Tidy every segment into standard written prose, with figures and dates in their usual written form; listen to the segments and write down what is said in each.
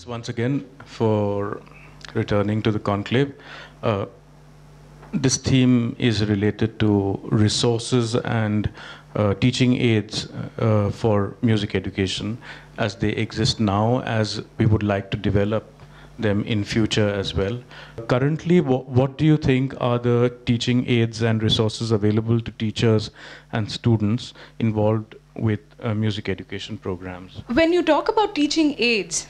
once again for returning to the conclave. This theme is related to resources and teaching aids for music education as they exist now, as we would like to develop them in future as well. Currently, what do you think are the teaching aids and resources available to teachers and students involved with music education programs? When you talk about teaching aids,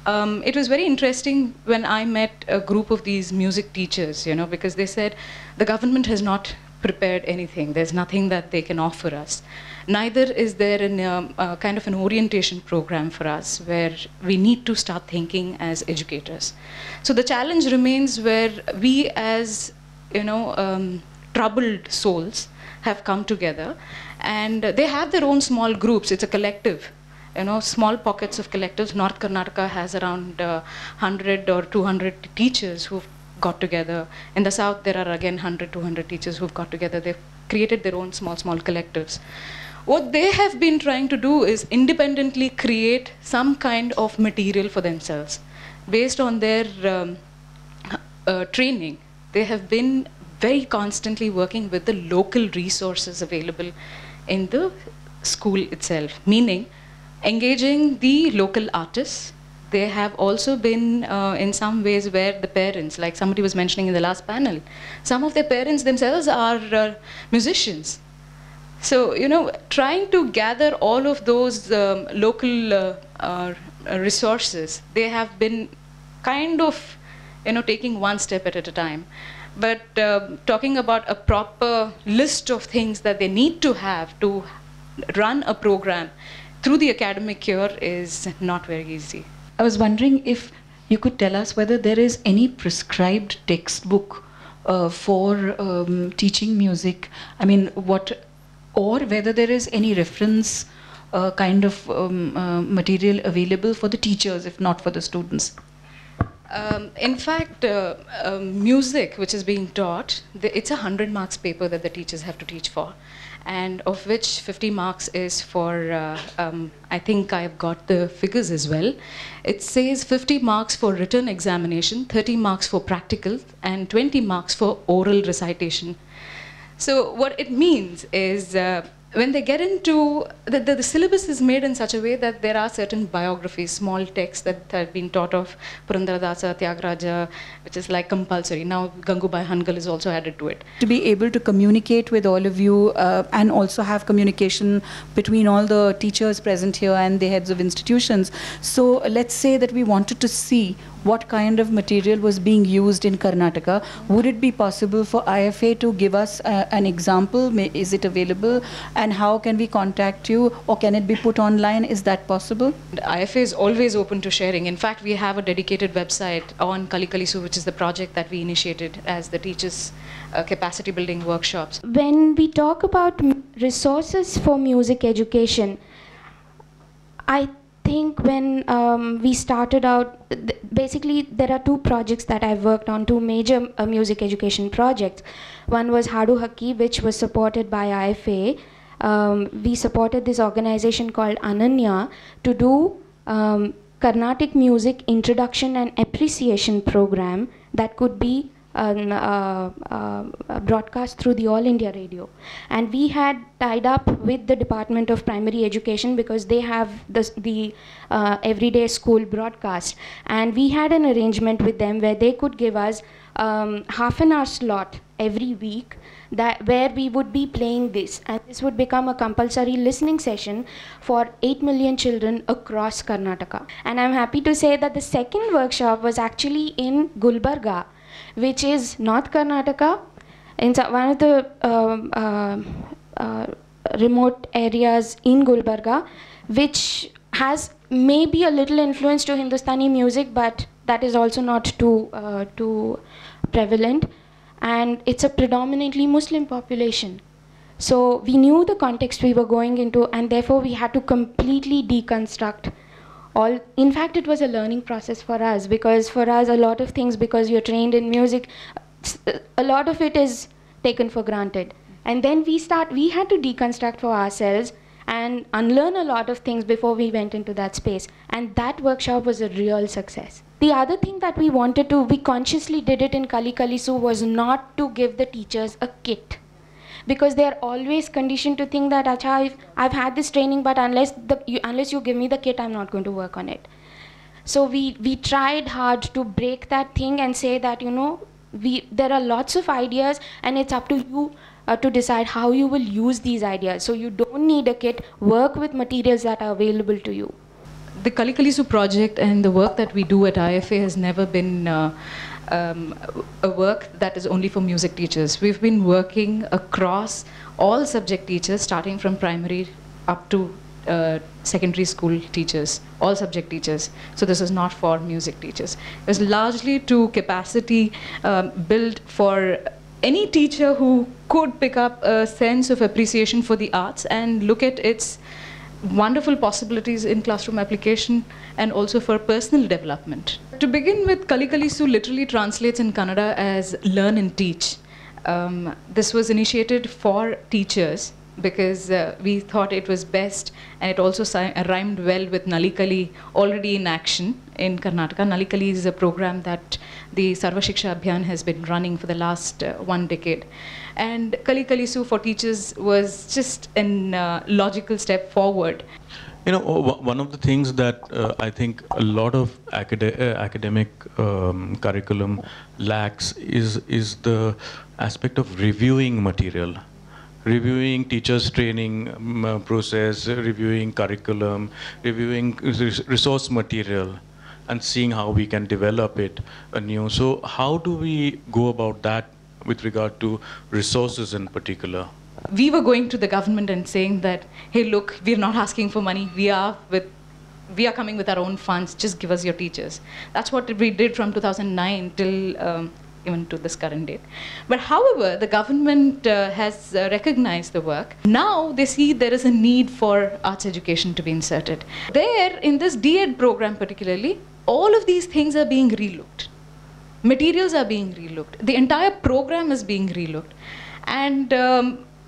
it was very interesting when I met a group of these music teachers, because they said the government has not prepared anything. There's nothing that they can offer us. Neither is there a kind of an orientation program for us where we need to start thinking as educators. So the challenge remains where we as, troubled souls have come together, and they have their own small groups. It's a collective. Small pockets of collectives. North Karnataka has around 100 or 200 teachers who've got together. In the south, there are again 100, 200 teachers who've got together. They've created their own small collectives. What they have been trying to do is independently create some kind of material for themselves. Based on their training, they have been very constantly working with the local resources available in the school itself, meaning engaging the local artists. They have also been in some ways where the parents, like somebody was mentioning in the last panel, some of their parents themselves are musicians. So, trying to gather all of those local resources, they have been kind of, taking one step at a time. But talking about a proper list of things that they need to have to run a program through the academic year is not very easy. I was wondering if you could tell us whether there is any prescribed textbook for teaching music. I mean, or whether there is any reference kind of material available for the teachers, if not for the students. In fact, music which is being taught, it's a 100 marks paper that the teachers have to teach for, and of which 50 marks is for, I think I've got the figures as well. It says 50 marks for written examination, 30 marks for practical, and 20 marks for oral recitation. So what it means is, when they get into, the syllabus is made in such a way that there are certain biographies, small texts that have been taught of Purandaradasa, Tyagaraja, which is like compulsory. Now Gangubai Hangal is also added to it. To be able to communicate with all of you and also have communication between all the teachers present here and the heads of institutions. So let's say that we wanted to see what kind of material was being used in Karnataka. Would it be possible for IFA to give us an example? Is it available? And how can we contact you? Or can it be put online? Is that possible? The IFA is always open to sharing. In fact, we have a dedicated website on Kali Kalisu, which is the project that we initiated as the teachers' capacity building workshops. When we talk about resources for music education, I think when we started out, basically there are two projects that I've worked on, two major music education projects. One was Hadu Hakki, which was supported by IFA. We supported this organization called Ananya to do Carnatic music introduction and appreciation program that could be broadcast through the All India Radio. And we had tied up with the Department of Primary Education because they have the everyday school broadcast. And we had an arrangement with them where they could give us half an hour slot every week where we would be playing this. And this would become a compulsory listening session for 8 million children across Karnataka. And I'm happy to say that the second workshop was actually in Gulbarga, which is North Karnataka, in one of the remote areas in Gulbarga, which has maybe a little influence to Hindustani music, but that is also not too prevalent. And it's a predominantly Muslim population. So we knew the context we were going into, and therefore we had to completely deconstruct all. In fact, it was a learning process for us, because for us, a lot of things, because you're trained in music, a lot of it is taken for granted. And then we had to deconstruct for ourselves and unlearn a lot of things before we went into that space. And that workshop was a real success. The other thing that we consciously did it in Kali Kali Su was not to give the teachers a kit. Because they are always conditioned to think that, Acha, I've had this training, but unless you give me the kit, I'm not going to work on it. So we tried hard to break that thing and say that, there are lots of ideas, and it's up to you to decide how you will use these ideas. So you don't need a kit. Work with materials that are available to you. The Kali Kali Su project and the work that we do at IFA has never been a work that is only for music teachers. We've been working across all subject teachers, starting from primary up to secondary school teachers, all subject teachers. So this is not for music teachers. It was largely to capacity build for any teacher who could pick up a sense of appreciation for the arts and look at its wonderful possibilities in classroom application and also for personal development. To begin with, Kali Kali Su literally translates in Kannada as learn and teach. This was initiated for teachers because we thought it was best, and it also rhymed well with Nalikali, already in action in Karnataka. Nalikali is a program that the Sarva Shiksha Abhiyan has been running for the last 1 decade. And Kali Kali Su for teachers was just a logical step forward. One of the things that I think a lot of academic curriculum lacks is the aspect of reviewing material. Reviewing teachers' training process, reviewing curriculum, reviewing resource material, and seeing how we can develop it anew. So how do we go about that with regard to resources in particular? We were going to the government and saying that, hey, look, we're not asking for money. We are coming with our own funds. Just give us your teachers. That's what we did from 2009 till even to this current date. But however, the government has recognized the work. Now they see there is a need for arts education to be inserted. There, in this D.Ed program particularly, all of these things are being relooked. Materials are being relooked. The entire program is being relooked. And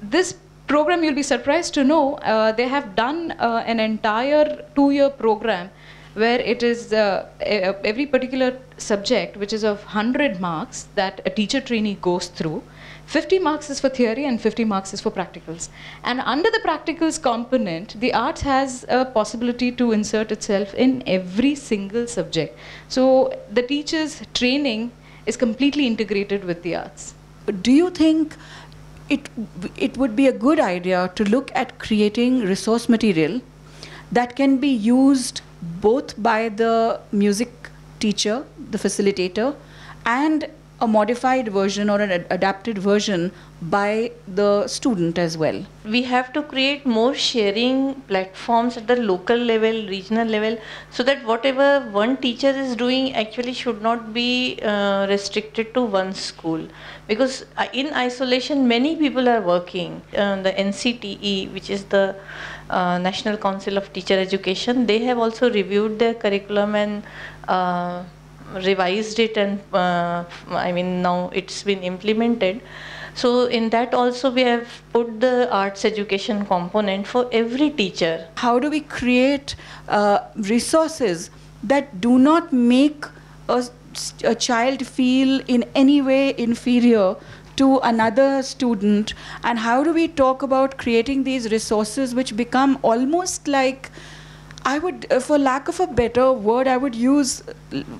this program, you'll be surprised to know, they have done an entire 2-year program where it is every particular subject, which is of 100 marks that a teacher trainee goes through. 50 marks is for theory and 50 marks is for practicals. And under the practicals component, the arts has a possibility to insert itself in every single subject. So the teacher's training is completely integrated with the arts. Do you think it would be a good idea to look at creating resource material that can be used both by the music teacher, the facilitator, and a modified version or an adapted version by the student as well? We have to create more sharing platforms at the local level, regional level, so that whatever one teacher is doing actually should not be restricted to one school. Because in isolation, many people are working. The NCTE, which is the National Council of Teacher Education, they have also reviewed their curriculum and revised it, and now it's been implemented. So in that also we have put the arts education component for every teacher. How do we create resources that do not make a child feel in any way inferior to another student, and how do we talk about creating these resources which become almost like, I would, for lack of a better word, I would use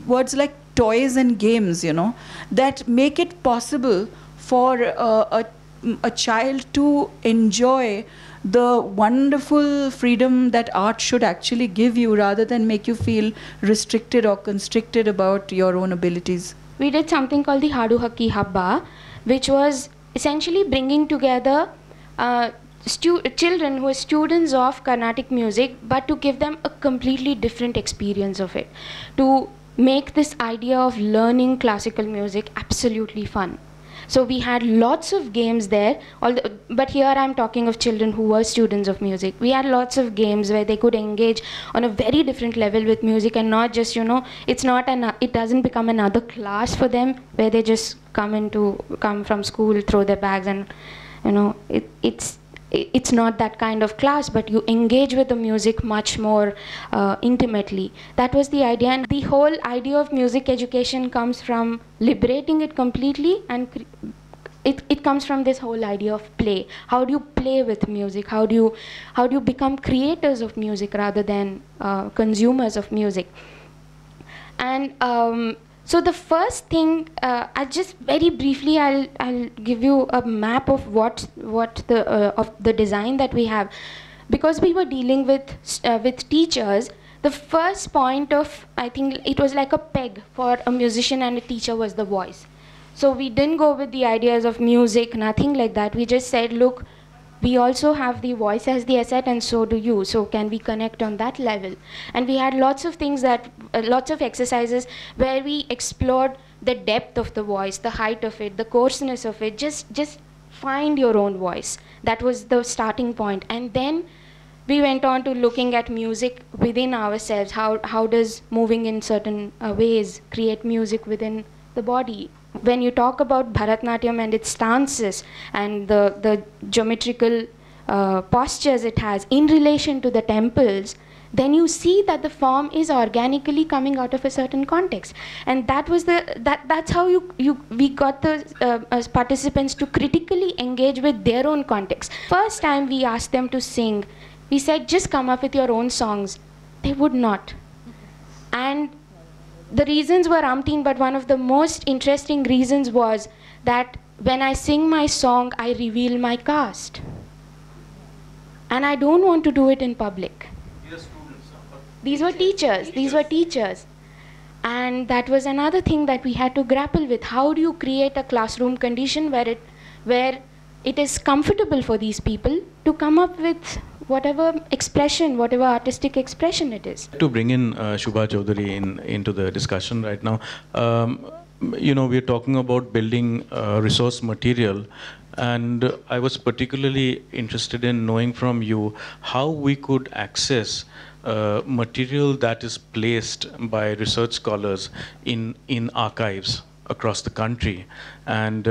words like toys and games, that make it possible for a child to enjoy the wonderful freedom that art should actually give you, rather than make you feel restricted or constricted about your own abilities. We did something called the Hadu Hakki Habba, which was essentially bringing together children who are students of Carnatic music, but to give them a completely different experience of it, to make this idea of learning classical music absolutely fun. So we had lots of games there, but here I'm talking of children who were students of music. We had lots of games where they could engage on a very different level with music, and not just, it doesn't become another class for them where they just come from school, throw their bags, and it's it's not that kind of class, but you engage with the music much more intimately. That was the idea, and the whole idea of music education comes from liberating it completely, and it comes from this whole idea of play. How do you play with music? How do you become creators of music rather than consumers of music? And so the first thing, I just very briefly, I'll give you a map of what the design that we have, because we were dealing with teachers. The first point of, I think it was like a peg for a musician and a teacher was the voice. So we didn't go with the ideas of music, nothing like that. We just said, look, we also have the voice as the asset, and so do you. So can we connect on that level? And we had lots of things lots of exercises where we explored the depth of the voice, the height of it, the coarseness of it. Just find your own voice. That was the starting point. And then we went on to looking at music within ourselves. How does moving in certain ways create music within the body? When you talk about Bharatnatyam and its stances and the geometrical postures it has in relation to the temples, then you see that the form is organically coming out of a certain context. And that was that's how we got the participants to critically engage with their own context. First time we asked them to sing, we said, just come up with your own songs. They would not. And the reasons were umpteen, but one of the most interesting reasons was that when I sing my song, I reveal my caste. And I don't want to do it in public. These were teachers. And that was another thing that we had to grapple with. How do you create a classroom condition where it is comfortable for these people to come up with whatever expression, whatever artistic expression it is. To bring in Shubha Chaudhuri into the discussion right now, we're talking about building resource material, and I was particularly interested in knowing from you how we could access material that is placed by research scholars in archives across the country. And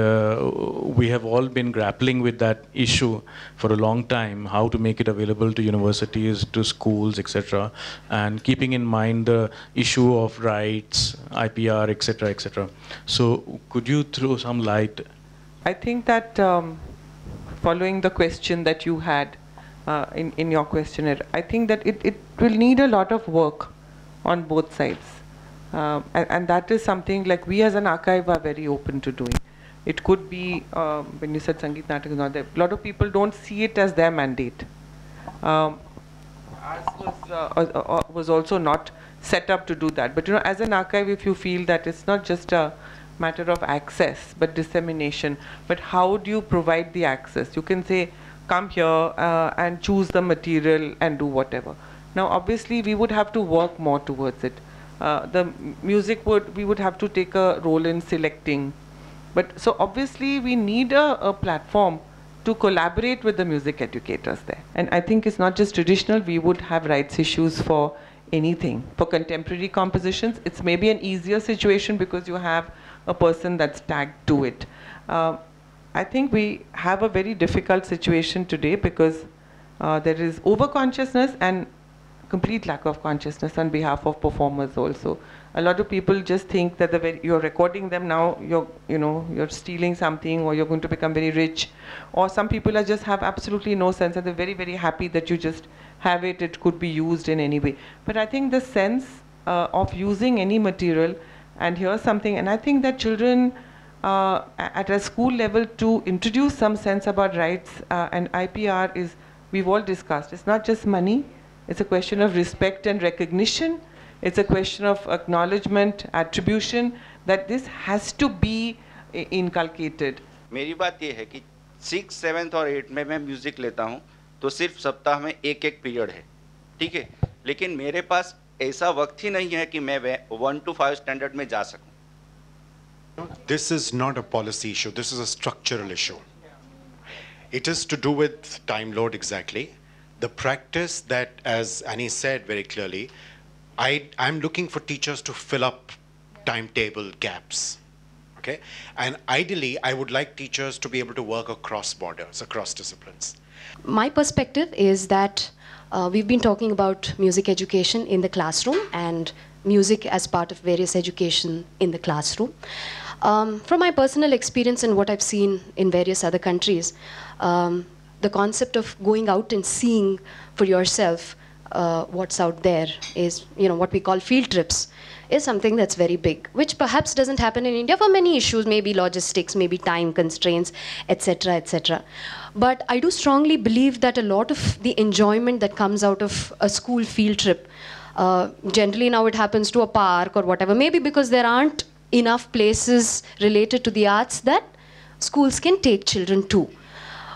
we have all been grappling with that issue for a long time, how to make it available to universities, to schools, etc. And keeping in mind the issue of rights, IPR, etc., etc. So could you throw some light? I think that following the question that you had in your questionnaire, I think that it will need a lot of work on both sides. And that is something like we as an archive are very open to doing. It could be, when you said Sangeet Natak is not there, a lot of people don't see it as their mandate. Ours was also not set up to do that. But as an archive, if you feel that it's not just a matter of access, but dissemination, but how do you provide the access? You can say, come here and choose the material and do whatever. Now, obviously, we would have to work more towards it. The music we would have to take a role in selecting. But so obviously we need a platform to collaborate with the music educators there. And I think it's not just traditional, we would have rights issues for anything. For contemporary compositions, it's maybe an easier situation because you have a person that's tagged to it. I think we have a very difficult situation today because there is over-consciousness and complete lack of consciousness on behalf of performers also. A lot of people just think that you're recording them now, you're stealing something, or you're going to become very rich. Or some people just have absolutely no sense, and they're very, very happy that you just have it. It could be used in any way. But I think the sense of using any material, and here's something, and I think that children at a school level to introduce some sense about rights and IPR is, we've all discussed, it's not just money. It's a question of respect and recognition. It's a question of acknowledgement, attribution, that this has to be inculcated. मेरी बात ये है कि 6th, 7th और 8th में मैं music लेता हूँ तो सिर्फ सप्ताह में एक पीरियड है, ठीक है, लेकिन मेरे पास ऐसा वक्त ही नहीं है कि मैं 1 to 5 स्टैंडर्ड में जा सकूँ. This is not a policy issue. This is a structural issue. It is to do with time load exactly. The practice that, as Annie said very clearly, I'm looking for teachers to fill up timetable gaps, Okay? And ideally, I would like teachers to be able to work across borders, across disciplines. My perspective is that we've been talking about music education in the classroom and music as part of various education in the classroom. From my personal experience and what I've seen in various other countries, the concept of going out and seeing for yourself what's out there is, what we call field trips, is something that's very big, which perhaps doesn't happen in India for many issues, maybe logistics, maybe time constraints, etc., etc. But I do strongly believe that a lot of the enjoyment that comes out of a school field trip, generally now it happens to a park or whatever, maybe because there aren't enough places related to the arts that schools can take children to.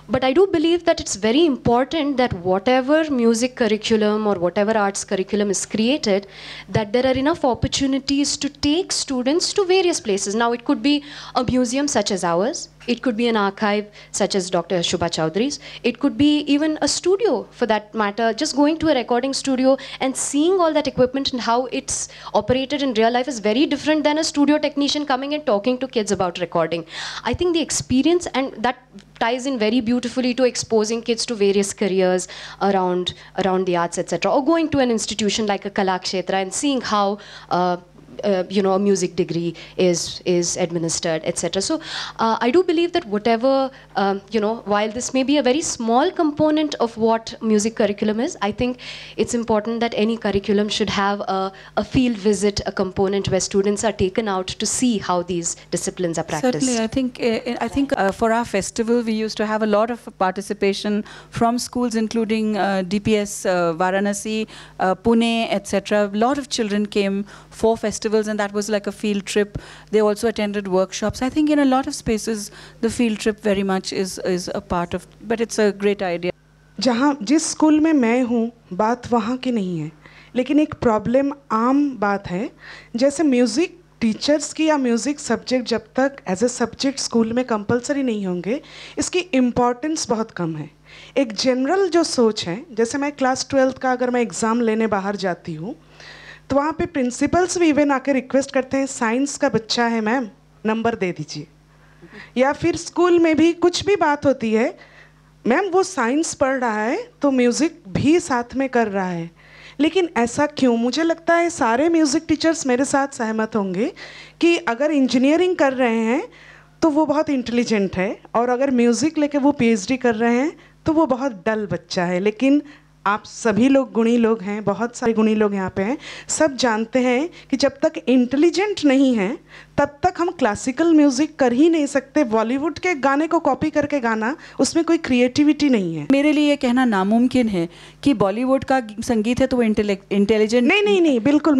But I do believe that it's very important that whatever music curriculum or whatever arts curriculum is created, that there are enough opportunities to take students to various places. Now, it could be a museum such as ours. It could be an archive such as Dr. Shubha Chaudhuri's. It could be even a studio, for that matter. Just going to a recording studio and seeing all that equipment and how it's operated in real life is very different than a studio technician coming and talking to kids about recording. I think the experience, and that ties in very beautifully to exposing kids to various careers around the arts, etc. Or going to an institution like a Kala Kshetra and seeing how a music degree is administered, etc. So I do believe that whatever, while this may be a very small component of what music curriculum is, I think it's important that any curriculum should have a field visit, a component where students are taken out to see how these disciplines are practiced. Certainly, I think for our festival, we used to have a lot of participation from schools, including DPS, Varanasi, Pune, etc. A lot of children came for festivals, and that was like a field trip. They also attended workshops. I think in a lot of spaces, the field trip very much is a part of, but it's a great idea. जिस school में मैं हूँ, बात वहाँ की नहीं है, लेकिन एक प्रॉब्लम आम बात है, जैसे म्यूज़िक टीचर्स की या म्यूज़िक सब्जेक्ट जब तक एज ए सब्जेक्ट स्कूल में कंपलसरी नहीं होंगे, इसकी इम्पॉर्टेंस बहुत कम है. एक जनरल जो सोच है, जैसे मैं क्लास 12th का अगर मैं एग्ज़ाम लेने बाहर जाती हूँ, तो वहाँ पे प्रिंसिपल्स भी इवन आके रिक्वेस्ट करते हैं, साइंस का बच्चा है मैम, नंबर दे दीजिए. या फिर स्कूल में भी कुछ भी बात होती है, मैम वो साइंस पढ़ रहा है तो म्यूज़िक भी साथ में कर रहा है. लेकिन ऐसा क्यों? मुझे लगता है सारे म्यूज़िक टीचर्स मेरे साथ सहमत होंगे कि अगर इंजीनियरिंग कर रहे हैं तो वो बहुत इंटेलिजेंट है, और अगर म्यूज़िक लेके वो PhD कर रहे हैं तो वो बहुत डल बच्चा है. लेकिन आप सभी लोग गुणी लोग हैं, बहुत सारे गुणी लोग यहाँ पे हैं, सब जानते हैं कि जब तक इंटेलिजेंट नहीं हैं तब तक हम क्लासिकल म्यूज़िक कर ही नहीं सकते. बॉलीवुड के गाने को कॉपी करके गाना, उसमें कोई क्रिएटिविटी नहीं है. मेरे लिए ये कहना नामुमकिन है कि बॉलीवुड का संगीत है तो वो इंटेलिजेंट नहीं, बिल्कुल.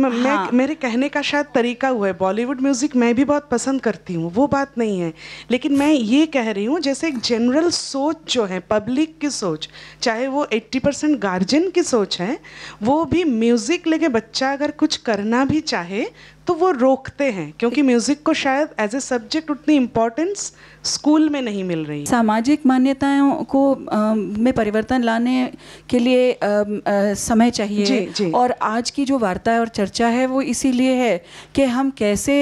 मेरे कहने का शायद तरीका हुआ है. बॉलीवुड म्यूज़िक मैं भी बहुत पसंद करती हूँ, वो बात नहीं है. लेकिन मैं ये कह रही हूँ, जैसे एक जनरल सोच जो है, पब्लिक की सोच, चाहे वो 80% गार्जियन की सोच है, वो भी म्यूज़िक लेके बच्चा अगर कुछ करना भी चाहे तो वो रोकते हैं, क्योंकि म्यूज़िक को शायद एज ए सब्जेक्ट उतनी इम्पोर्टेंस स्कूल में नहीं मिल रही. सामाजिक मान्यताओं को में परिवर्तन लाने के लिए समय चाहिए. जी. और आज की जो वार्ता है और चर्चा है वो इसीलिए है कि हम कैसे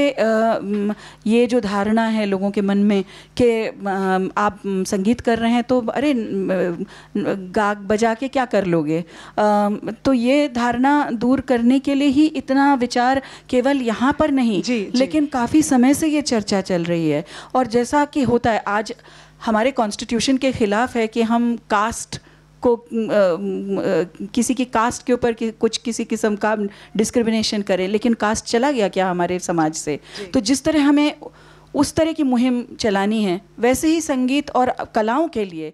ये जो धारणा है लोगों के मन में कि आप संगीत कर रहे हैं तो अरे गा बजा के क्या कर लोगे, तो ये धारणा दूर करने के लिए ही इतना विचार केवल यहाँ पर नहीं, लेकिन काफ़ी समय से ये चर्चा चल रही है. और जैसा कि होता है, आज हमारे कॉन्स्टिट्यूशन के खिलाफ है कि हम कास्ट को किसी की कास्ट के ऊपर कुछ किसी किस्म का डिस्क्रिमिनेशन करें, लेकिन कास्ट चला गया क्या हमारे समाज से? तो जिस तरह हमें उस तरह की मुहिम चलानी है, वैसे ही संगीत और कलाओं के लिए